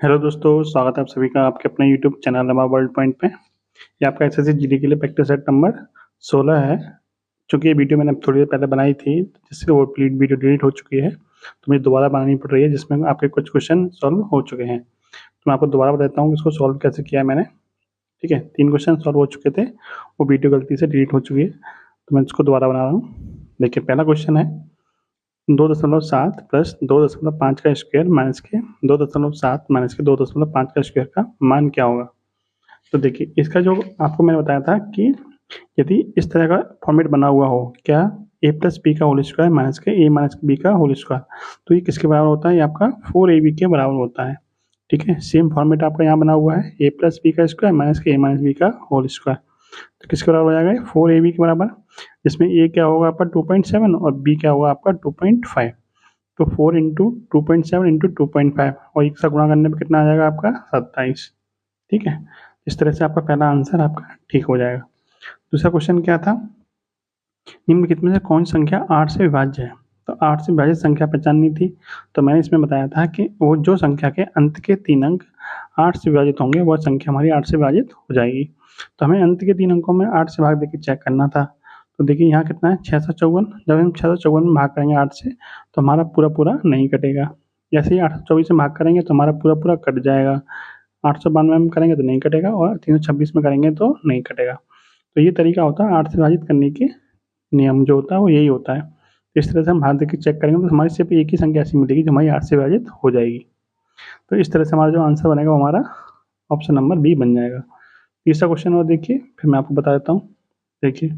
Hello दोस्तों, स्वागत है आप सभी का आपके अपने YouTube channel Rama world point पे। ये आपका एसएससी जीडी के लिए प्रैक्टिस सेट नंबर 16 है। चूँकि ये वीडियो मैंने थोड़ी देर पहले बनाई थी, जिससे वो वीडियो डिलीट हो चुकी है, तो मुझे दोबारा बनानी पड़ रही है, जिसमें आपके कुछ क्वेश्चन सॉल्व हो चुके हैं। तो मैं आपको दोबारा बताता हूँ कि इसको सॉल्व कैसे किया है मैंने। ठीक है, 3 क्वेश्चन सॉल्व हो चुके थे, वो वीडियो गलती से डिलीट हो चुकी है, तो मैं इसको दोबारा बना रहा हूँ। देखिए, पहला क्वेश्चन है 2.7 प्लस 2.5 का स्क्वायर माइनस के 2.7 माइनस के 2.5 का स्क्वायर का मान क्या होगा। तो देखिए, इसका जो आपको मैंने बताया था कि यदि इस तरह का फॉर्मेट बना हुआ हो, क्या ए प्लस बी का होल स्क्वायर माइनस के ए माइनस बी का होल स्क्वायर, तो ये किसके बराबर होता है, ये आपका 4ab के बराबर होता है। ठीक है, सेम फॉर्मेट आपका यहाँ बना हुआ है, ए प्लस बी का स्क्वायर माइनस के ए माइनस बी का होल स्क्वायर, तो किसके बराबर हो जाएगा 4ab के बराबर, जिसमें ए क्या होगा आपका 2.7 और बी क्या होगा आपका 2.5। तो 4 इंटू 2.7 इंटू 2.5 और एक साथ गुणा करने पर कितना आ जाएगा आपका 27। ठीक है, इस तरह से आपका पहला आंसर आपका ठीक हो जाएगा। दूसरा क्वेश्चन क्या था, निम्नलिखित में से कौन सी संख्या 8 से विभाज्य है। तो 8 से विभाजित संख्या पहचाननी थी, तो मैंने इसमें बताया था कि वो जो संख्या के अंत के 3 अंक 8 से विभाजित होंगे, वह संख्या हमारी 8 से विभाजित हो जाएगी। तो हमें अंत के 3 अंकों में 8 से भाग देकर चेक करना था। तो देखिए यहाँ कितना है 654, जब हम 654 में भाग करेंगे 8 से, तो हमारा पूरा नहीं कटेगा। जैसे ही 824 में भाग करेंगे तो हमारा पूरा कट जाएगा। 892 में करेंगे तो नहीं कटेगा, और 326 में करेंगे तो नहीं कटेगा। तो ये तरीका होता है 8 से विभाजित करने के नियम जो होता है वो यही होता है। इस तरह से हम हाथ देके चेक करेंगे तो हमारी सिर्फ एक ही संख्या ऐसी मिलेगी जो हमारी 8 से विभाजित हो जाएगी। तो इस तरह से हमारा जो आंसर बनेगा वो हमारा ऑप्शन नंबर बी बन जाएगा। तीसरा क्वेश्चन और देखिए, फिर मैं आपको बता देता हूँ। देखिए,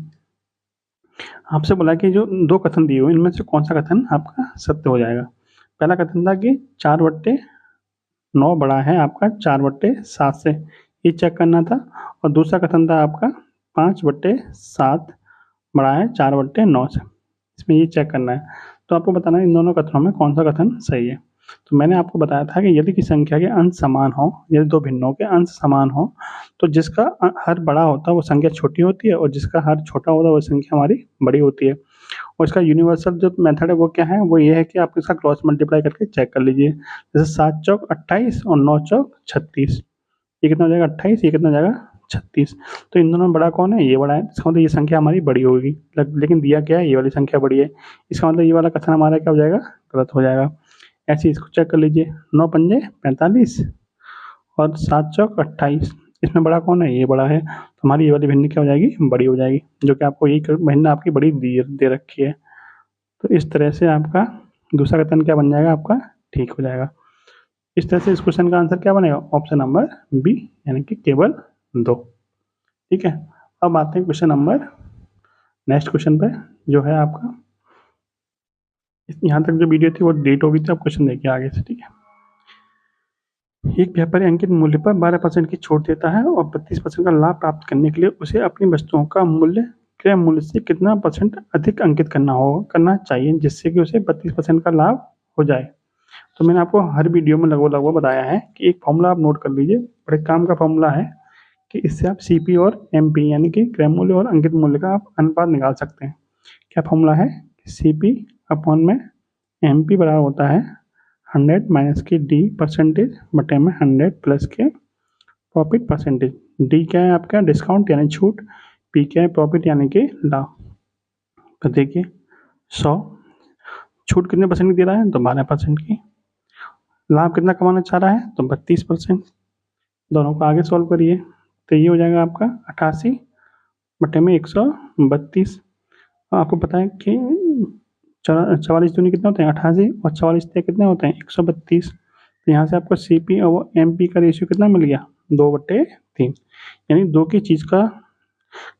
आपसे बोला कि जो 2 कथन दिए हुए इनमें से कौन सा कथन आपका सत्य हो जाएगा। पहला कथन था कि 4/9 बड़ा है आपका 4/7 से, ये चेक करना था। और दूसरा कथन था आपका 5/7 बड़ा है 4/9 से, इसमें ये चेक करना है। तो आपको बताना है इन दोनों कथनों में कौन सा कथन सही है। तो मैंने आपको बताया था कि यदि किसी संख्या के अंश समान हो, यदि 2 भिन्नों के अंश समान हो, तो जिसका हर बड़ा होता है वो संख्या छोटी होती है, और जिसका हर छोटा होता है वो संख्या हमारी बड़ी होती है। और इसका यूनिवर्सल जो मेथड है वो क्या है, वो ये है कि आप इसका क्रॉस मल्टीप्लाई करके चेक कर लीजिए। जैसे 7 चौक 28 और 9 चौक 36, ये कितना हो जाएगा 28, ये कितना हो जाएगा 36। तो इन दोनों में बड़ा कौन है, ये बड़ा है, इसका मतलब ये संख्या हमारी बड़ी होगी। लेकिन दिया क्या है, ये वाली संख्या बड़ी है, इसका मतलब ये वाला कथन हमारा क्या हो जाएगा, गलत हो जाएगा। ऐसे ही इसको चेक कर लीजिए, 9 पंजे 45 और 7 चौक 28, इसमें बड़ा कौन है, ये बड़ा है, तो हमारी ये वाली भिन्न क्या हो जाएगी, बड़ी हो जाएगी, जो कि आपको यही भिन्न आपकी बड़ी दे रखी है। तो इस तरह से आपका दूसरा कथन क्या बन जाएगा, आपका ठीक हो जाएगा। इस तरह से इस क्वेश्चन का आंसर क्या बनेगा, ऑप्शन नंबर बी, यानी कि केवल 2। ठीक है, अब आते हैं क्वेश्चन नंबर नेक्स्ट क्वेश्चन पे, जो है आपका यहाँ तक जो वीडियो थी वो डिलीट हो गई थी। अब क्वेश्चन देखिए आगे से। ठीक है, एक व्यापारी अंकित मूल्य पर 12% की छूट देता है और 32% का लाभ प्राप्त करने के लिए उसे अपनी वस्तुओं का मूल्य क्रय मूल्य से कितना % अधिक अंकित करना चाहिए, जिससे कि उसे 32% का लाभ हो जाए। तो मैंने आपको हर वीडियो में लगभग बताया है कि एक फॉर्मूला आप नोट कर लीजिए, बड़े काम का फॉर्मूला है, कि इससे आप सीपी और एमपी यानी कि क्रय मूल्य और अंकित मूल्य का आप अनुपात निकाल सकते हैं। क्या फॉर्मूला है, सीपी अपॉन में एमपी बराबर होता है 100 माइनस के डी परसेंटेज बटे में 100 प्लस के प्रॉफिट परसेंटेज। डी क्या है आपका, डिस्काउंट यानी छूट, पी क्या है, प्रॉफिट यानी कि लाभ। तो देखिए 100, छूट कितने परसेंट की दे रहा है, तो 12% की, लाभ कितना कमाना चाह रहा है, तो 32%। दोनों को आगे सॉल्व करिए, तो ये हो जाएगा आपका 88 बटे में 132। आपको पता है कि 44 दूनी कितने होते हैं 88, और 44 कितने होते हैं 132। तो यहाँ से आपको सीपी और एमपी का रेशियो कितना मिल गया, 2/3, यानी 2 की चीज़ का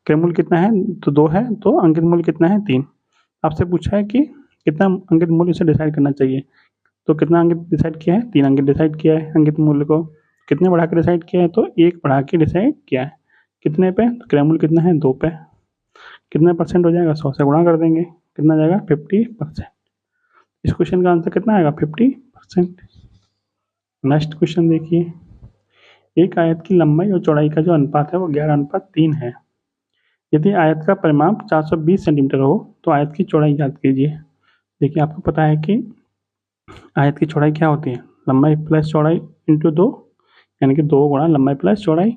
क्रय मूल्य कितना है, तो 2 है, तो अंकित मूल्य कितना है 3। आपसे पूछा है कि कितना अंकित मूल्य से डिसाइड करना चाहिए, तो कितना अंकित डिसाइड किया है, 3 अंकित डिसाइड किया है। अंकित मूल्य को कितने बढ़ा के डिसाइड किया है, तो 1 बढ़ा के डिसाइड किया है। कितने पे, तो क्रय मूल्य कितना है 2 पे। कितने % हो जाएगा, 100 से गुणा कर देंगे, कितना जाएगा 50%। इस क्वेश्चन का आंसर कितना आएगा 50%। नेक्स्ट क्वेश्चन देखिए, एक आयत की लंबाई और चौड़ाई का जो अनुपात है वो 11:3 है। यदि आयत का परिमाप 420 सेंटीमीटर हो तो आयत की चौड़ाई ज्ञात कीजिए। देखिए, आपको पता है कि आयत की चौड़ाई क्या होती है, लंबाई प्लस चौड़ाई इंटू 2, यानी कि 2 गुणा लंबाई प्लस चौड़ाई।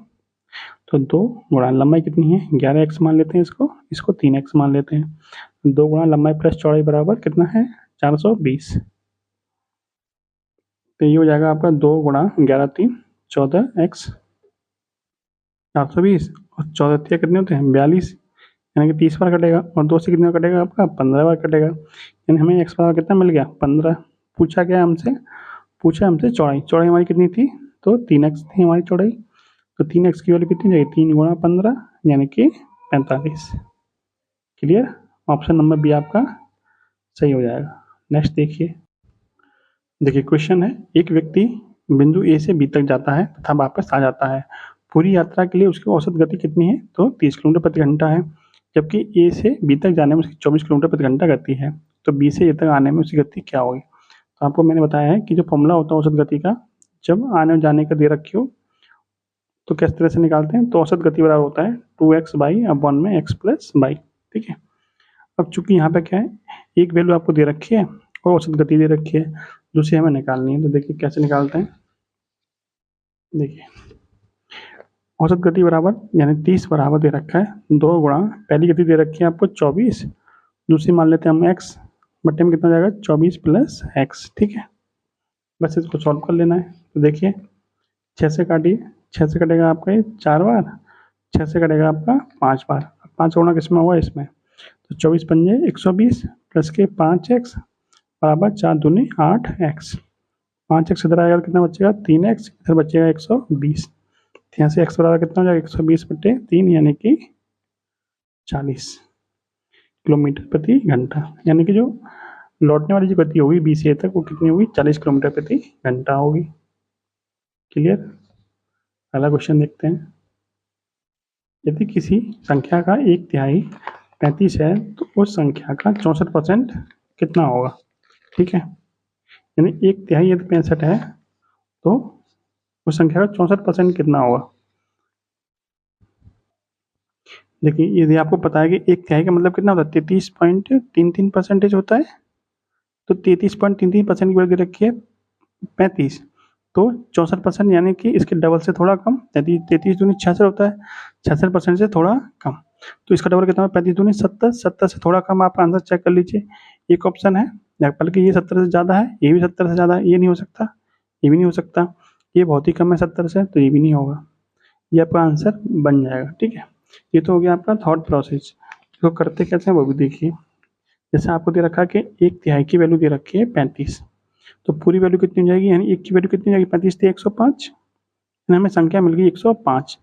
तो 2 गुणा लंबाई कितनी है 11x मान लेते हैं, इसको 3x मान लेते हैं। 2 गुणा लंबाई प्लस चौड़ाई बराबर कितना है 420। तो ये हो जाएगा आपका 2 गुणा 11 3 14x 420 और 14 3 कितने होते हैं 42, यानी कि 30 बार कटेगा और 2 से कितने बार कटेगा आपका 15 बार कटेगा, यानी हमें x बराबर कितना मिल गया 15। पूछा क्या हमसे चौड़ाई हमारी कितनी थी, तो 3x थी हमारी चौड़ाई। तो 3x की वैल्यू कितनी जाएगी 3 गुणा 15 यानी कि 45। क्लियर, ऑप्शन नंबर बी आपका सही हो जाएगा। नेक्स्ट देखिए क्वेश्चन है, एक व्यक्ति बिंदु ए से बी तक जाता है तथा वापस आ जाता है। पूरी यात्रा के लिए उसकी औसत गति कितनी है, तो 30 किलोमीटर प्रति घंटा है। जबकि ए से बी तक जाने में उसकी 24 किलोमीटर प्रति घंटा गति है, तो बी से ए तक आने में उसकी गति क्या होगी। तो आपको मैंने बताया है कि जो फॉर्मूला होता है औसत गति का, जब आने और जाने का दे रखी हो तो किस तरह से निकालते हैं, तो औसत गति बराबर होता है 2x बाई अब 1 में x प्लस बाई। ठीक है, अब चूंकि यहाँ पे क्या है एक वैल्यू आपको दे रखी है और औसत गति दे रखी है, दूसरी हमें निकालनी है। तो देखिए कैसे निकालते हैं। देखिए औसत गति बराबर यानी 30 बराबर दे रखा है 2 गुणा पहली गति दे रखी है आपको 24, दूसरी मान लेते हैं हम x, बट्टे में कितना जाएगा 24 प्लस x। ठीक है, बस इसको सॉल्व कर लेना है। तो देखिए 6 से काटिए, 6 से कटेगा आपका ये 4 बार, 6 से कटेगा आपका 5 बार। 5 गुणा किस में होगा इसमें, तो 24 पंजे 120 प्लस के 5x बराबर 4 दूनी 8x। 5x इधर आएगा कितना बचेगा 3x, इधर बचेगा 120। यहाँ से x बराबर कितना हो जाएगा 120 बटे 3 यानी कि 40 किलोमीटर प्रति घंटा, यानी कि जो लौटने वाली जो गति होगी बी से ए तक वो कितनी होगी 40 किलोमीटर प्रति घंटा होगी। क्लियर, अगला क्वेश्चन देखते हैं। यदि किसी संख्या का 1/3 35 है तो उस संख्या का 64% कितना होगा। ठीक है, यानी 1/3 यदि 65 है तो उस संख्या का 64% कितना होगा। देखिए यदि आपको पता है कि 1/3 का मतलब कितना होता है 33.33% होता है, तो 33.33% की वैल्यू रखी है 35, तो 64% यानी कि इसके डबल से थोड़ा कम, यदि 33 दूनी 66 होता है, 66% से थोड़ा कम, तो इसका डबल कितना है 35 दूनी 70, 70 से थोड़ा कम। आप आंसर चेक कर लीजिए, एक ऑप्शन है बल्कि ये 70 से ज़्यादा है, ये भी 70 से ज़्यादा है, ये नहीं हो सकता, ये भी नहीं हो सकता, ये बहुत ही कम है 70 से, तो ये भी नहीं होगा, ये आपका आंसर बन जाएगा। ठीक है, ये तो हो गया आपका थॉट प्रोसेस। इसको करते कैसे हैं वो भी देखिए। जैसे आपको दे रखा है कि 1/3 की वैल्यू दे रखी है 35, तो पूरी वैल्यू कितनी हो जाएगी, यानी 1 की वैल्यू कितनी हो जाएगी 35 थी 105, हमें संख्या मिल गई 105।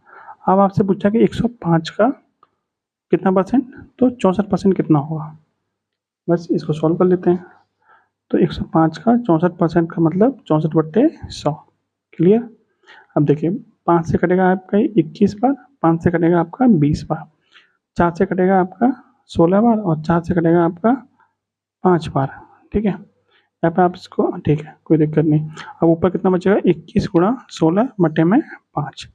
अब आपसे पूछा कि 105 का कितना परसेंट, तो 64% कितना होगा। बस इसको सॉल्व कर लेते हैं। तो 105 का 64% का मतलब 64/100। क्लियर, अब देखिए 5 से कटेगा आपका 21 बार, 5 से कटेगा आपका 20 बार, 4 से कटेगा आपका 16 बार और 4 से कटेगा आपका 5 बार। ठीक है, यहाँ पे आप इसको ठीक है कोई दिक्कत नहीं। अब ऊपर कितना बचेगा 21 गुणा 16 बटे में 5,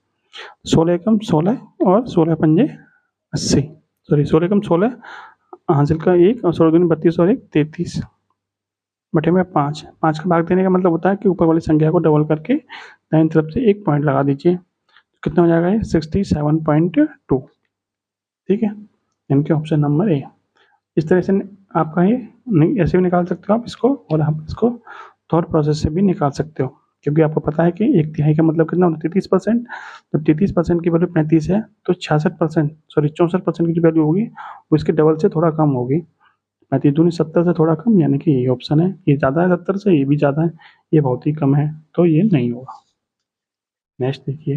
16 एकम 16 और 16 पंजे 80, सॉरी 16 एकम 16 हासिल का 1 और 16 दूनी 32 और 1 33 बटे में 5। 5 का भाग देने का मतलब होता है कि ऊपर वाली संख्या को डबल करके दाहिनी तरफ से 1 पॉइंट लगा दीजिए, कितना हो जाएगा ये 67.2। ठीक है, यानी कि ऑप्शन नंबर ए। इस तरह से आपका ये नहीं ऐसे भी निकाल सकते हो आप इसको, और आप इसको थॉट प्रोसेस से भी निकाल सकते हो, क्योंकि आपको पता है कि 1/3 का मतलब कितना होता है 33%, तो 33% की वैल्यू 35 है, तो 66% सॉरी 64% की जो वैल्यू होगी वो इसके डबल से थोड़ा कम होगी। 35 दूनी 70 से थोड़ा कम, यानी कि ये ऑप्शन है, ये ज़्यादा है 70 से, ये भी ज़्यादा है, ये बहुत ही कम है, तो ये नहीं होगा। नेक्स्ट देखिए,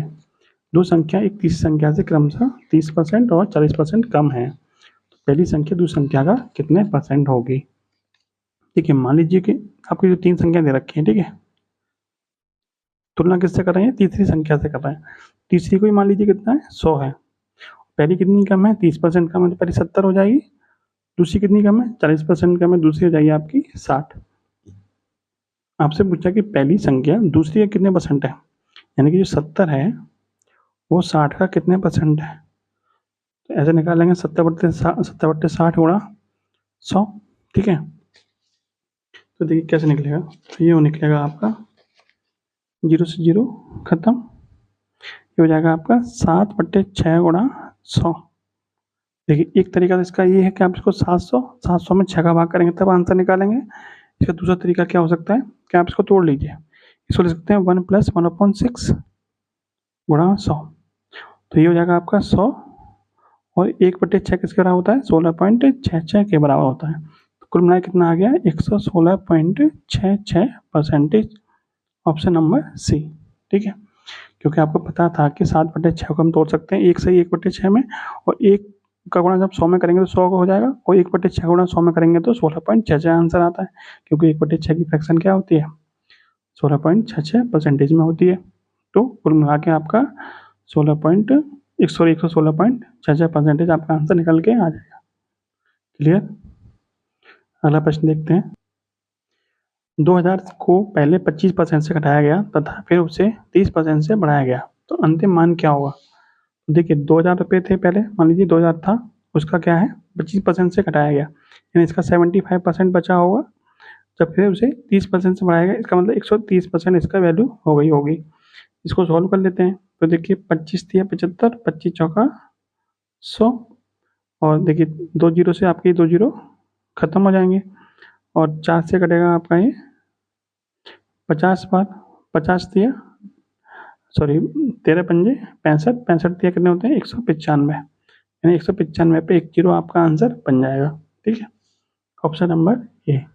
दो संख्या एक तीसरी संख्या से क्रमशः 30% और 40% कम है, तो पहली संख्या दूसरी संख्या का कितने परसेंट होगी। ठीक है, मान लीजिए कि आपकी जो 3 संख्या दे रखी है, ठीक है, तुलना किससे कर रहे हैं तीसरी संख्या से कर रहे हैं। तीसरी को ही मान लीजिए कितना है 100 है, पहली कितनी कम है 30% कम है, तो पहली 70 हो जाएगी, दूसरी कितनी कम है 40% कम है, दूसरी हो जाएगी आपकी 60। आपसे पूछा कि पहली संख्या दूसरी का कितने परसेंट है, यानी कि जो 70 है वो 60 का कितने परसेंट है, तो ऐसे निकालेंगे 70/60 गुणा 100। ठीक है, तो देखिए कैसे निकलेगा, तो ये निकलेगा आपका जीरो से जीरो खत्म। ये हो जाएगा आपका 7/6 गुणा 100। देखिए एक तरीका तो इसका ये है कि आप इसको 700 में 6 का भाग करेंगे तब आंसर निकालेंगे। इसका दूसरा तरीका क्या हो सकता है कि आप इसको तोड़ लीजिए, इसको लिख सकते हैं 1 + 1/6 गुणा 100। तो ये हो जाएगा आपका 100 और 1/6 किसके बराबर होता है? 16.66 के बराबर होता है। तो कुल मिलाकर कितना आ गया? 116.66%। Option number C. ठीक है, क्योंकि आपको पता था कि 7/6 को हम तोड़ सकते हैं एक से ही 1/6 में, और एक का गुणा जब 100 में करेंगे तो 100 का हो जाएगा, और 1/6 गुणा 100 में करेंगे तो 16.66 आंसर आता है, क्योंकि 1/6 की फ्रैक्शन क्या होती है? 16.66% में होती है। तो कुल मिला के आपका 116.66% आपका आंसर निकल के आ जाएगा। क्लियर? अगला प्रश्न देखते हैं। 2000 को पहले 25% से घटाया गया तथा फिर उसे 30% से बढ़ाया गया, तो अंतिम मान क्या होगा? देखिए 2000 रुपये थे पहले, मान लीजिए 2000 था, उसका क्या है 25% से घटाया गया, यानी इसका 75% बचा होगा। जब फिर उसे 30% से बढ़ाया गया, इसका मतलब 130% इसका वैल्यू हो गई होगी। इसको सॉल्व कर लेते हैं। तो देखिए 25 दिया 75, 25 चौका 100, और देखिए 2 जीरो से आपके 2 जीरो खत्म हो जाएंगे, और 4 से कटेगा आपका ये 50 बार। 50 दिया, सॉरी 13 पंजे 65, 65 दिया कितने होते हैं? 195, यानी 195 पे 1 जीरो आपका आंसर बन जाएगा। ठीक है, ऑप्शन नंबर ए।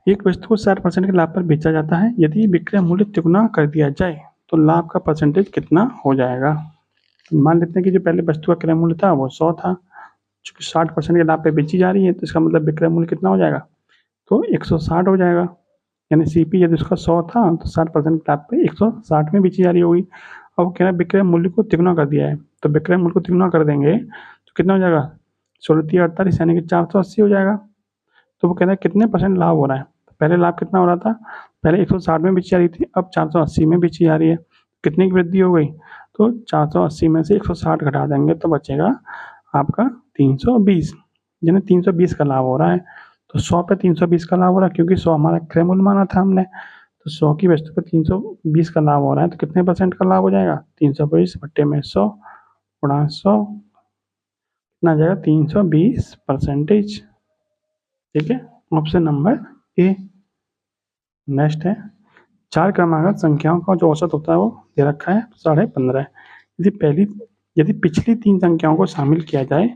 एक वस्तु को 60% के लाभ पर बेचा जाता है, यदि विक्रय मूल्य तिगुना कर दिया जाए तो लाभ का परसेंटेज कितना हो जाएगा? मान लेते हैं कि जो पहले वस्तु का क्रय मूल्य था वो 100 था, चूंकि 60% के लाभ पे बेची जा रही है, तो इसका मतलब विक्रय मूल्य कितना हो जाएगा? तो 160 हो जाएगा, यानी सीपी यदि उसका 100 था तो 60% के लाभ पे 160 में बेची जा रही होगी। अब वो कह रहा है विक्रय मूल्य को तिगुना कर दिया है, तो विक्रय मूल्य को तिगुना कर देंगे तो कितना हो जाएगा? 16×3 = 48, यानी कि 480 हो जाएगा। तो वो कह रहा है कितने परसेंट लाभ हो रहा है? पहले लाभ कितना हो रहा था? पहले 160 में बेची जा रही थी, अब 480 में बेची जा रही है। कितने की वृद्धि हो गई? तो 480 में से 160 घटा देंगे तो बचेगा आपका 320, यानी 320 का लाभ हो रहा है। तो 100 पे 320 का लाभ हो रहा है, क्योंकि 100 हमारा क्रय मूल्य माना था हमने, तो 100 की वस्तु पे 320 का लाभ हो रहा है, तो कितने परसेंट का लाभ हो जाएगा? 320 बट्टे में 100 गुणा 100, कितना आ जाएगा? 320%। ठीक है, ऑप्शन नंबर ए। नेक्स्ट है, 4 क्रमागत संख्याओं का जो औसत होता है वो दे रखा है 15.5। यदि पिछली 3 संख्याओं को शामिल किया जाए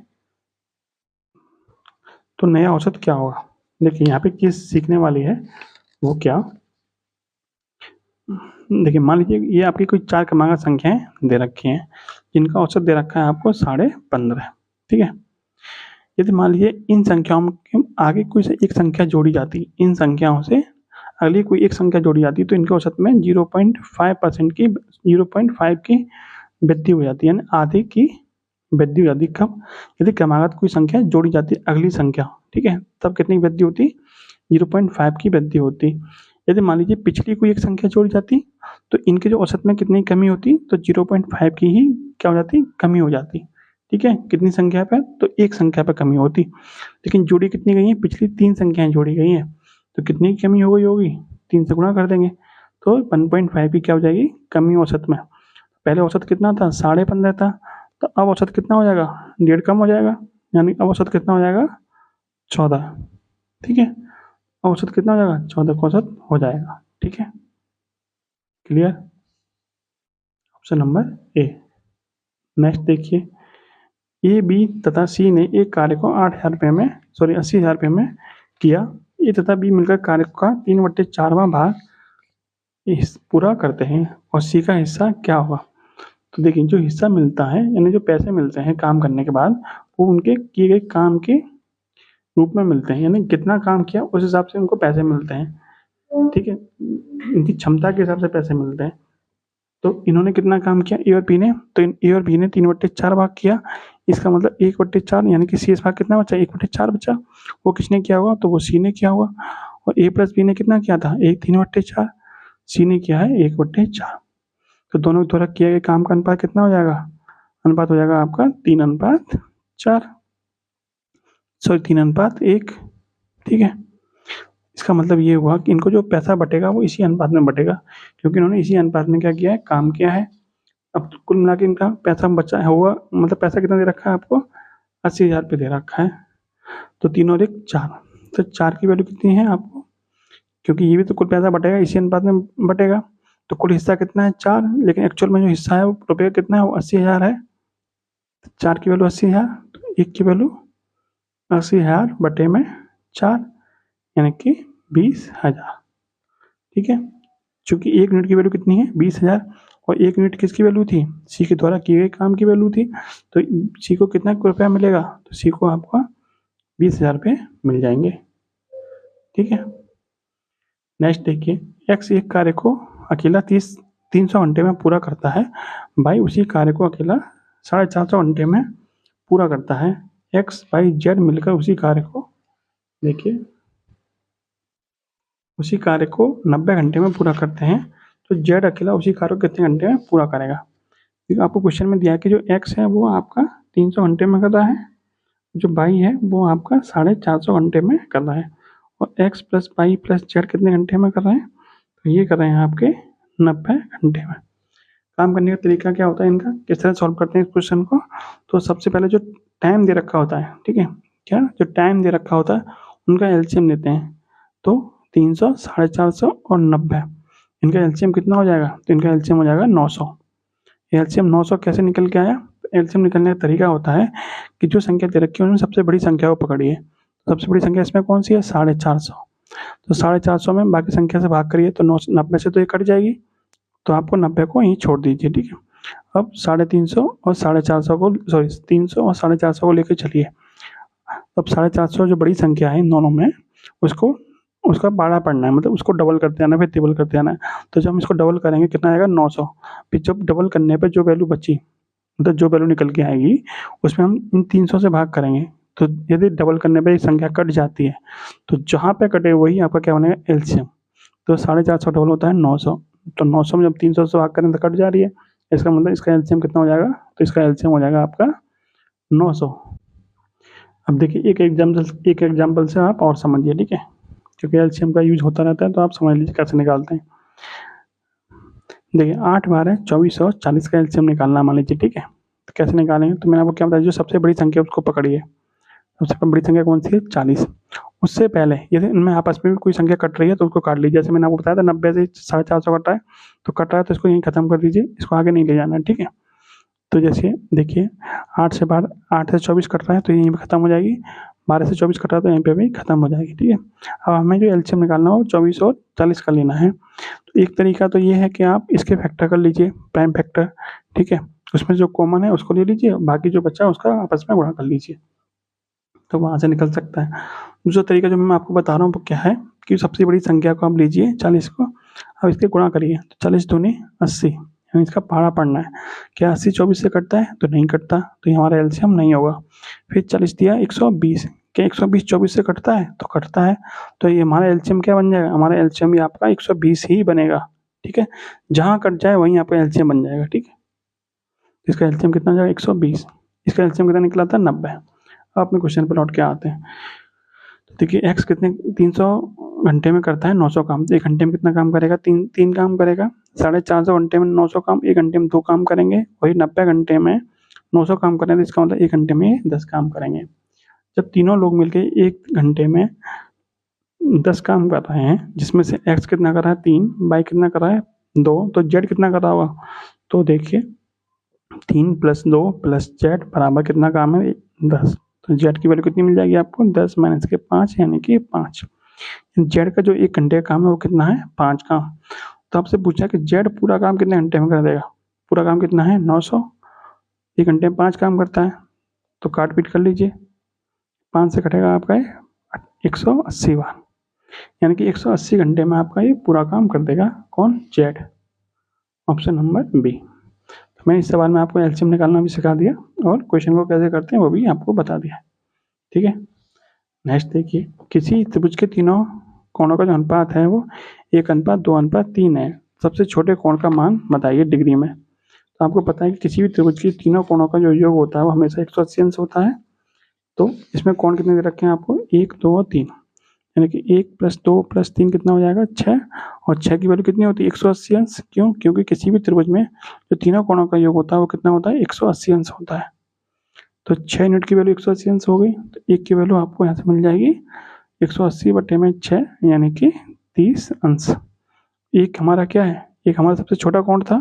तो नया औसत क्या होगा? देखिए यहाँ पे चीज सीखने वाली है, वो क्या? देखिए मान लीजिए ये आपकी कोई 4 क्रमागत संख्याएं दे रखी हैं, जिनका औसत दे रखा है आपको 15.5। ठीक है, यदि मान लीजिए इन संख्याओं के आगे कोई से एक संख्या जोड़ी जाती, इन संख्याओं से अगली कोई एक संख्या जोड़ी जाती, तो इनके औसत में 0.5% की 0.5 की वृद्धि हो जाती है, यानी आधे की वृद्धि हो जाती। कब? यदि क्रमागत कोई संख्या जोड़ी जाती है अगली संख्या, ठीक है, तब कितनी वृद्धि होती? 0.5 की वृद्धि होती। यदि मान लीजिए पिछली कोई एक संख्या जोड़ी जाती तो इनके जो औसत में कितनी कमी होती? तो 0.5 की ही क्या हो जाती? कमी हो जाती। ठीक है, कितनी संख्या पे? तो एक संख्या पे कमी होती। लेकिन जोड़ी कितनी गई है? पिछली 3 संख्याएं जोड़ी गई हैं, तो कितनी की कमी हो गई होगी? 3 से गुणा कर देंगे तो 1.5 की क्या हो जाएगी? कमी औसत में। पहले औसत कितना था? 15.5 था, तो अब औसत कितना हो जाएगा? 1.5 कम हो जाएगा, यानी अब औसत कितना हो जाएगा? 14। ठीक है, औसत कितना हो जाएगा? 14 का औसत हो जाएगा। ठीक है, clear? Option number A. Next देखिए, ए, बी तथा सी ने एक कार्य को 8,000 रुपये में, सॉरी 80,000 रुपये में किया। ए तथा बी मिलकर कार्य का 3/4वां भाग पूरा करते हैं, और सी का हिस्सा क्या होगा? तो देखिए जो हिस्सा मिलता है, यानी जो पैसे मिलते हैं काम करने के बाद, वो उनके किए गए काम के रूप में मिलते हैं, यानी कितना काम किया उस हिसाब से उनको पैसे मिलते हैं। ठीक है, इनकी क्षमता के हिसाब से पैसे मिलते हैं। तो इन्होंने कितना काम किया ए और बी ने? तो ए और बी ने 3/4 भाग किया, इसका मतलब 1/4, यानी कि शेष भाग कितना बचा? 1/4 बचा। वो किसने किया होगा? तो वो सी ने किया होगा। और ए प्लस बी ने कितना किया था? 3/4, सी ने किया है 1/4। तो दोनों द्वारा किए गए काम का अनुपात कितना हो जाएगा? अनुपात हो जाएगा आपका 3:4, सॉरी 3:1। ठीक है, इसका मतलब ये हुआ कि इनको जो पैसा बटेगा वो इसी अनुपात में बटेगा, क्योंकि इन्होंने इसी अनुपात में क्या किया है, काम किया है। अब कुल मिला के इनका पैसा बचा हुआ, मतलब पैसा कितना दे रखा है आपको, 80,000 रुपये दे रखा है। तो 3 और 1 4, तो 4 की वैल्यू कितनी है आपको, क्योंकि ये भी तो कुल पैसा बटेगा इसी अनुपात में बटेगा। तो कुल हिस्सा कितना है 4, लेकिन एक्चुअल में जो हिस्सा है वो रुपये कितना है, वो 80,000 है। 4 की वैल्यू 80,000, तो 1 की वैल्यू 80,000 बटे में 4, यानी कि 20,000। ठीक है, चूंकि 1 यूनिट की वैल्यू कितनी है 20,000, और 1 यूनिट किसकी वैल्यू थी, सी के द्वारा किए गए काम की वैल्यू थी। तो सी को कितना रुपया मिलेगा, तो सी को आपका 20,000 रुपये मिल जाएंगे। ठीक है, नेक्स्ट देखिए, एक्स एक कार्य को अकेला 300 घंटे में पूरा करता है, बाई उसी कार्य को अकेला 450 घंटे में पूरा करता है। एक्स बाई जेड मिलकर उसी कार्य को, देखिए उसी कार्य को 90 घंटे में पूरा करते हैं, तो जेड अकेला उसी कार्य को कितने घंटे में पूरा करेगा। क्योंकि आपको क्वेश्चन में दिया है कि जो एक्स है वो आपका 300 घंटे में कर रहा है, जो बाई है वो आपका 450 घंटे में कर रहा है, और x plus by plus Z कितने घंटे में कर रहे हैं, तो ये कर रहे हैं आपके 90 घंटे में। काम करने का तरीका क्या होता है इनका, किस तरह सॉल्व करते हैं इस क्वेश्चन को। तो सबसे पहले जो टाइम दे रखा होता है, ठीक है, क्या जो टाइम दे रखा होता है उनका एलसीएम लेते हैं। तो 300, 450 और 90, इनका एलसीएम कितना हो जाएगा, तो इनका एलसीएम हो जाएगा 900। एलसीएम 900 कैसे निकल के आया, तो एलसीएम निकलने का तरीका होता है कि जो संख्या दे रखी है उनमें सबसे बड़ी संख्या को पकड़िए। सबसे बड़ी संख्या इसमें कौन सी है, 450। तो 450 में बाकी संख्या से भाग करिए तो 90 से तो ये कट जाएगी, तो आपको 90 को यहीं छोड़ दीजिए। ठीक है, अब 350 और 450 को, सॉरी 300 और 450 को लेकर चलिए। अब 450 जो बड़ी संख्या है इन दोनों में, उसको उसका बाड़ा पढ़ना है, मतलब उसको डबल करते आना है, फिर टेबल करते आना है। तो जब हम इसको डबल करेंगे कितना आएगा 900, फिर जब डबल करने पर जो वैल्यू बची, मतलब जो वैल्यू निकल के आएगी उसमें हम इन 300 से भाग करेंगे। तो यदि डबल करने पर एक संख्या कट जाती है तो जहाँ पे कटे वही आपका क्या बनेगा, एलसीएम। तो 450 डबल होता है 900, तो 900 में जब 300 से भाग करें तो कट जा रही है, इसका मतलब इसका एलसीएम कितना हो जाएगा, तो इसका एलसीएम हो जाएगा आपका 900। अब देखिए एक एग्जाम्पल से आप और समझिए, ठीक है, क्योंकि एलसीएम का यूज होता रहता है तो आप समझ लीजिए कैसे निकालते हैं। देखिए 8 12 24 और 40 का एलसीएम निकालना मान लीजिए, ठीक है, तो कैसे निकालेंगे, तो मैंने आपको क्या बताया, जो सबसे बड़ी संख्या उसको पकड़िए। सबसे बड़ी संख्या कौन सी है, 40। उससे पहले यदि इनमें आपस में भी कोई संख्या कट रही है तो उसको काट लीजिए। जैसे मैंने आपको बताया था 90 से 450 कट रहा है, तो कट रहा है तो इसको यहीं खत्म कर दीजिए, इसको आगे नहीं ले जाना है। ठीक है, तो जैसे देखिए 8 से 24 कट रहा है तो यहीं पे खत्म हो जाएगी, 12 से 24 कट रहा है तो यहीं पे भी खत्म हो जाएगी। ठीक है, अब हमें जो एलसीएम निकालना हो 24 और 40 का लेना है। तो एक तरीका तो ये है कि आप इसके फैक्टर कर लीजिए, प्राइम फैक्टर। ठीक है, उसमें जो कॉमन है उसको ले लीजिए, बाकी जो बचा है उसका आपस में गुणा कर लीजिए, तो वहाँ से निकल सकता है। दूसरा तरीका जो मैं आपको बता रहा हूँ वो क्या है कि सबसे बड़ी संख्या को आप लीजिए 40 को, अब इसके गुणा करिए, तो 40 दूनी 80, यानी इसका पारा पढ़ना है। क्या 80 24 से कटता है, तो नहीं कटता, तो ये हमारा एलसीएम नहीं होगा। फिर 40 दिया 120, क्या 120 24 से कटता है, तो कटता है, तो ये हमारा एलसीएम क्या बन जाएगा, हमारा एलसीएम भी आपका 120 ही बनेगा। ठीक है, जहाँ कट जाए वहीं आपका एलसीएम बन जाएगा। ठीक है, इसका एलसीएम कितना जाएगा 120, इसका एलसीएम कितना निकला था 90। अब अपने क्वेश्चन पर लौट के आते हैं। तो देखिए एक्स कितने 300 घंटे में करता है 900 काम, तो 1 घंटे में कितना काम करेगा, तीन काम करेगा। 450 घंटे में 900 काम, 1 घंटे में 2 काम करेंगे। वही 90 घंटे में 900 काम करें तो इसका मतलब 1 घंटे में 10 काम करेंगे। जब तीनों लोग मिलकर 1 घंटे में 10 काम कर रहे हैं, जिसमें से एक्स कितना कर रहा है 3, वाई कितना कर रहा है 2, तो जेड कितना कर रहा होगा, तो देखिए 3 + 2 + जेड बराबर कितना काम है 10। तो जेड की वैल्यू कितनी मिल जाएगी आपको, 10 - 5 यानी कि 5। जेड का जो 1 घंटे का काम है वो कितना है 5 काम। तो आपसे पूछा कि जेड पूरा काम कितने घंटे में कर देगा, पूरा काम कितना है 900, 1 घंटे में 5 काम करता है, तो काट पीट कर लीजिए, 5 से कटेगा आपका 180 बार, यानी कि 180 घंटे में आपका ये पूरा काम कर देगा। कौन, जेड, ऑप्शन नंबर बी। तो मैं इस सवाल में आपको एलसीएम निकालना भी सिखा दिया और क्वेश्चन को कैसे करते हैं वो भी आपको बता दिया। ठीक है, नेक्स्ट देखिए, किसी त्रिभुज के तीनों कोणों का जो अनुपात है वो 1:2:3 है। सबसे छोटे कोण का मान बताइए डिग्री में। तो आपको पता है कि किसी भी त्रिभुज के तीनों कोणों का जो योग होता है वो हमेशा 180 अंश होता है। तो इसमें कोण कितने दे रखे हैं आपको, 1 2 और 3, यानी कि 1 + 2 + 3 कितना हो जाएगा 6, और 6 की वैल्यू कितनी होती है 180 अंश। क्यों? क्योंकि किसी भी त्रिभुज में जो तीनों कोणों का योग होता है वो कितना होता है 180 अंश होता है। तो 6 यूनिट की वैल्यू 180 अंश हो गई, तो 1 की वैल्यू आपको यहाँ से मिल जाएगी 180/6 यानी कि 30 अंश। एक हमारा क्या है, एक हमारा सबसे छोटा कोण था,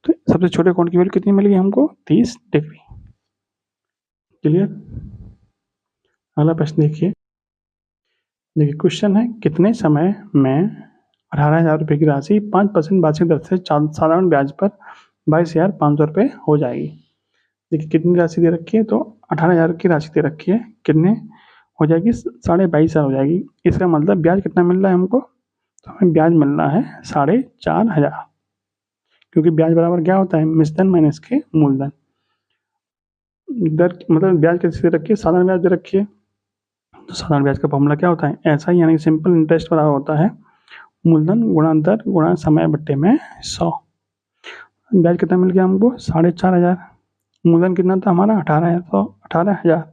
तो सबसे छोटे कोण की वैल्यू कितनी मिल गई हमको 30 डिग्री। क्लियर? अगला प्रश्न देखिए क्वेश्चन है कितने समय में 18,000 रुपये की राशि 5% वार्षिक दर से साधारण ब्याज पर 22,500 रुपये हो जाएगी। देखिए कितनी राशि दे रखी है, तो 18,000 की राशि दे रखी है, कितने हो जाएगी 22,500 हो जाएगी। इसका मतलब ब्याज कितना मिल रहा है हमको, तो हमें ब्याज मिल रहा है 4,500, क्योंकि ब्याज बराबर क्या होता है मिश्रधन माइनस के मूलधन। दर मतलब ब्याज कैसे दे रखी है, साधारण ब्याज दे रखी है, तो साधारण ब्याज का फॉर्मूला क्या होता है ऐसा ही, यानी सिंपल इंटरेस्ट बराबर होता है मूलधन गुणा दर गुणा समय बट्टे में 100। ब्याज कितना मिल गया हमको 4,500, मूलधन कितना था हमारा 18,000,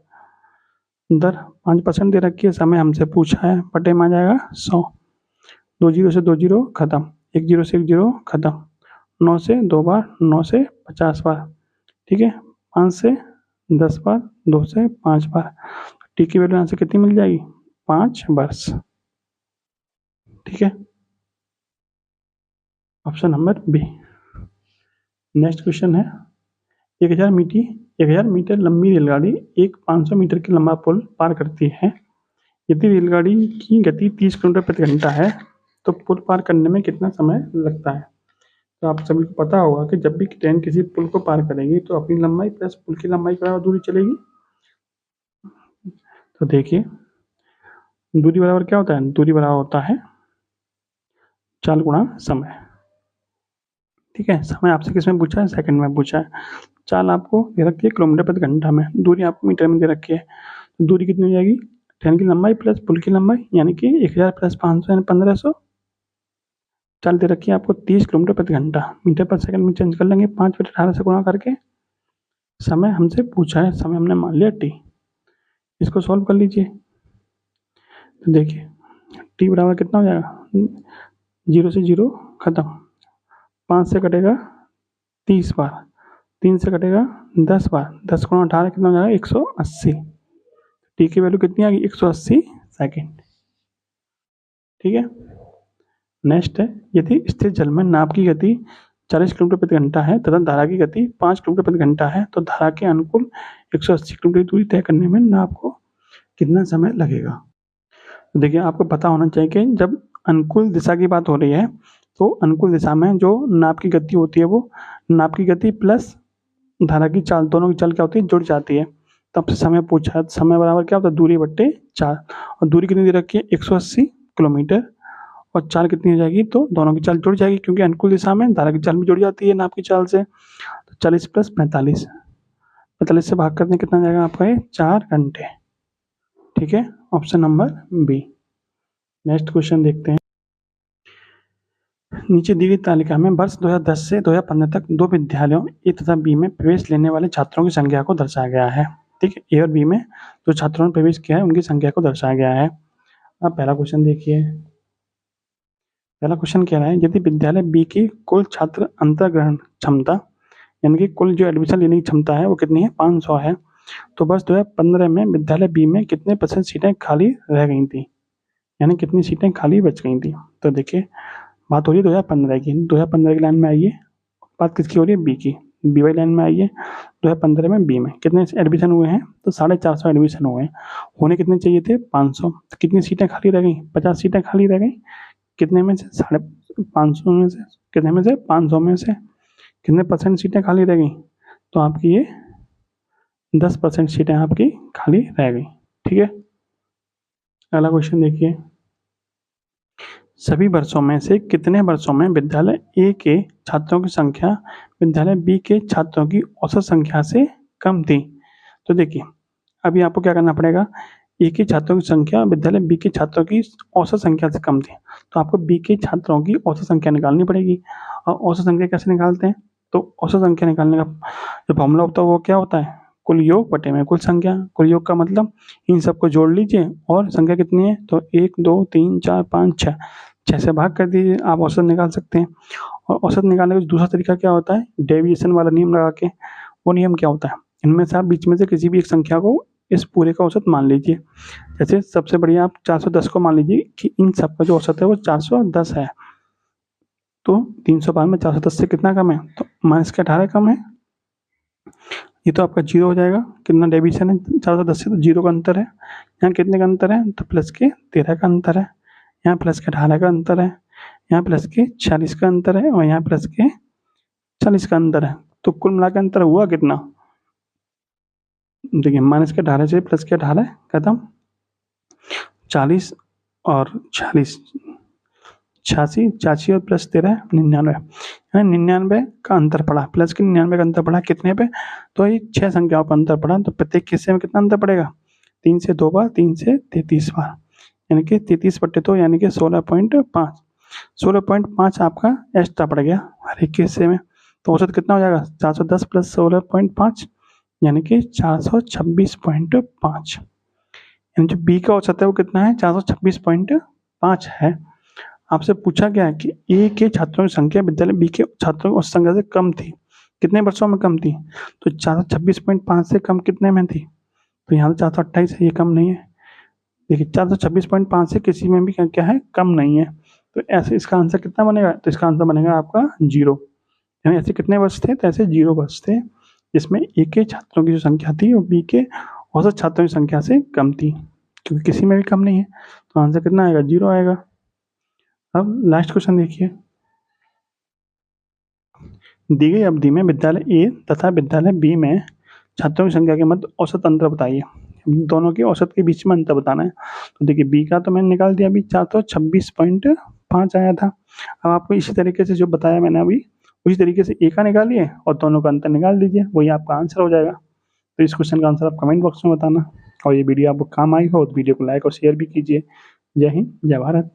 दर 5% दे रखी है, समय हमसे पूछा है, बटे में आ जाएगा 100। 2 जीरो से 2 जीरो खत्म, 1 जीरो से 1 जीरो खत्म, 9 से 2 बार, 9 से 50 बार, ठीक है, 5 से 10 बार, 2 से 5 बार। टी की वैल्यू यहाँ से कितनी मिल जाएगी 5 वर्ष। ठीक है, option number B. Next question है 1,000 मीटर लंबी रेलगाड़ी एक 500 मीटर की लंबा पुल पार करती है। यदि रेलगाड़ी की गति 30 किलोमीटर प्रति घंटा है तो पुल पार करने में कितना समय लगता है। तो आप सभी को पता होगा कि जब भी ट्रेन किसी पुल को पार करेगी तो अपनी लंबाई प्लस पुल की लंबाई के बराबर दूरी चलेगी। तो देखिए दूरी बराबर क्या होता है, दूरी बराबर होता है चाल गुणा समय। ठीक है, समय आपसे किसमें पूछा है, सेकंड में पूछा है। चाल आपको दे रखी है किलोमीटर प्रति घंटा में, दूरी आपको मीटर में दे रखी है। तो दूरी कितनी हो जाएगी, ट्रेन की लंबाई प्लस पुल की लंबाई, यानी कि 1,000 + 500 यानी 1,500। चाल दे रखी है आपको 30 किलोमीटर प्रति घंटा, मीटर पर सेकंड में चेंज कर लेंगे 5/18 से गुणा करके। समय हमसे पूछा है, समय हमने मान लिया t। इसको सॉल्व कर लीजिए, तो देखिए t बराबर कितना हो जाएगा, 0 से 0 खत्म, 5 से कटेगा 30 बार, 3 से कटेगा 10 बार, 10 गुणा 18 कितना हो जाएगा 180। टी की वैल्यू कितनी आ गई 180 सेकेंड। ठीक है, नेक्स्ट है यदि स्थिर जल में नाव की गति 40 किलोमीटर प्रति घंटा है तथा धारा की गति 5 किलोमीटर प्रति घंटा है तो धारा के अनुकूल 180 किलोमीटर दूरी तय करने में नाव को कितना समय लगेगा। तो देखिए आपको पता होना चाहिए कि जब अनुकूल दिशा की बात हो रही है तो अनुकूल दिशा में जो नाव की गति होती है वो नाव की गति प्लस धारा की चाल, दोनों की चाल क्या होती है जुड़ जाती है। तब से समय पूछा है, समय बराबर क्या होता है दूरी बट्टे 4, और दूरी कितनी दे रखी है 180 किलोमीटर, और चाल कितनी हो जाएगी, तो दोनों की चाल जुड़ जाएगी क्योंकि अनुकूल दिशा में धारा की चाल भी जुड़ जाती है नाव की चाल से। तो 40 + 45, 45 से भाग करने कितना जाएगा आपका ये 4 घंटे। ठीक है, option number B. Next question देखते हैं, नीचे दी गई तालिका में वर्ष 2010 से 2015 तक दो विद्यालयों ए तथा बी में प्रवेश लेने वाले छात्रों की संख्या को दर्शाया गया है। ठीक है, ए और बी में जो छात्रों ने प्रवेश किया है उनकी संख्या को दर्शाया गया है। अब पहला क्वेश्चन देखिए, पहला क्वेश्चन कह रहा है यदि विद्यालय बी की कुल छात्र अंतर्ग्रहण क्षमता यानी कि कुल जो एडमिशन लेने की क्षमता है वो कितनी है 500 है, तो वर्ष 2015 में विद्यालय बी में कितने % सीटें खाली रह गई थी, यानी कितनी सीटें खाली बच गई थी। तो देखिए बात हो रही है 2015 की, 2015 की लाइन में आइए, बात किसकी हो रही है बी की, बी वाली लाइन में आइए। 2015 में बी में कितने एडमिशन हुए हैं, तो 450 एडमिशन हुए हैं, होने कितने चाहिए थे 500, तो कितनी सीटें खाली रह गई 50 सीटें खाली रह गई, कितने में से 550 में से, कितने में से 500 में से कितने % सीटें खाली रह गई, तो आपकी ये 10% सीटें आपकी खाली रह गई। ठीक है, अगला क्वेश्चन देखिए, सभी वर्षों में से कितने वर्षों में विद्यालय ए के छात्रों की संख्या विद्यालय बी के छात्रों की औसत संख्या से कम थी। तो देखिए अभी आपको क्या करना पड़ेगा, ए के छात्रों की संख्या विद्यालय बी के छात्रों की औसत संख्या से कम थी, तो आपको बी के छात्रों की औसत संख्या निकालनी पड़ेगी। और औसत संख्या कैसे निकालते हैं, तो औसत संख्या निकालने का जो फॉर्मूला होता है वो क्या होता है, कुल योग बटे में कुल संख्या। कुल योग का मतलब इन सबको जोड़ लीजिए और संख्या कितनी है तो 1 2 3 4 5 6, 6 से भाग कर दीजिए, आप औसत निकाल सकते हैं। और औसत निकालने का दूसरा तरीका क्या होता है, डेविएशन वाला नियम लगा के। वो नियम क्या होता है, इनमें से आप बीच में से किसी भी एक संख्या को इस पूरे का औसत मान लीजिए। जैसे सबसे बढ़िया आप 410 को मान लीजिए कि इन सब का जो औसत है वो 410 है। तो 305 में 410 से कितना कम है, तो माइनस के 18 कम है। ये तो आपका जीरो हो जाएगा, कितना डेविएशन है 410 से, तो जीरो का अंतर है। यहाँ कितने का अंतर है, तो प्लस के 13 का अंतर है। यहाँ प्लस के 18 का अंतर है। यहाँ प्लस के 40 का अंतर है और यहाँ प्लस के 40 का अंतर है। तो कुल मिला के अंतर हुआ कितना, देखिए माइनस के 18 से प्लस के 18 खत्म, 40 और 40, 86, 86 और प्लस 13 99, यानी 99 का अंतर पड़ा, प्लस के 99 का अंतर पड़ा कितने पे, तो ये 6 संख्याओं पर अंतर पड़ा। तो प्रत्येक हिस्से में कितना अंतर पड़ेगा, 3 से 2 बार, 3 से 33 बार, यानी कि 33/2 यानी कि 16.5, 16.5 आपका एक्स्ट्रा पड़ गया हर एक हिस्से में। तो औसत कितना हो जाएगा, 410 प्लस 16.5 यानी कि 426.5। यानी जो बी का औसत है वो कितना है, 426.5 है। आपसे पूछा गया है कि ए के छात्रों की संख्या विद्यालय बी के छात्रों की औसत संख्या से कम थी, कितने वर्षों में कम थी, तो 426.5 से कम कितने में थी, तो यहाँ 428 है, ये कम नहीं है। देखिए 426.5 से किसी में भी क्या है, कम नहीं है। तो ऐसे इसका आंसर कितना बनेगा, तो इसका आंसर बनेगा आपका 0। यानी ऐसे कितने वर्ष थे, तो ऐसे 0 वर्ष थे जिसमें ए के छात्रों की जो संख्या थी वो बी के औसत छात्रों की संख्या से कम थी, क्योंकि किसी में भी कम नहीं है। तो आंसर कितना आएगा, 0 आएगा। अब लास्ट क्वेश्चन देखिए, दी गई अवधि में विद्यालय ए तथा विद्यालय बी में छात्रों की संख्या के मध्य औसत अंतर बताइए। दोनों के औसत के बीच में अंतर बताना है। तो देखिए बी का तो मैंने निकाल दिया, अभी 426.5 आया था। अब आपको इसी तरीके से जो बताया मैंने अभी, उसी तरीके से ए का निकालिए और दोनों का अंतर निकाल दीजिए, वही आपका आंसर हो जाएगा। तो इस क्वेश्चन का आंसर आप कमेंट बॉक्स में बताना, और ये वीडियो आपको काम आई हो तो वीडियो को लाइक और शेयर भी कीजिए। जय हिंद, जय भारत।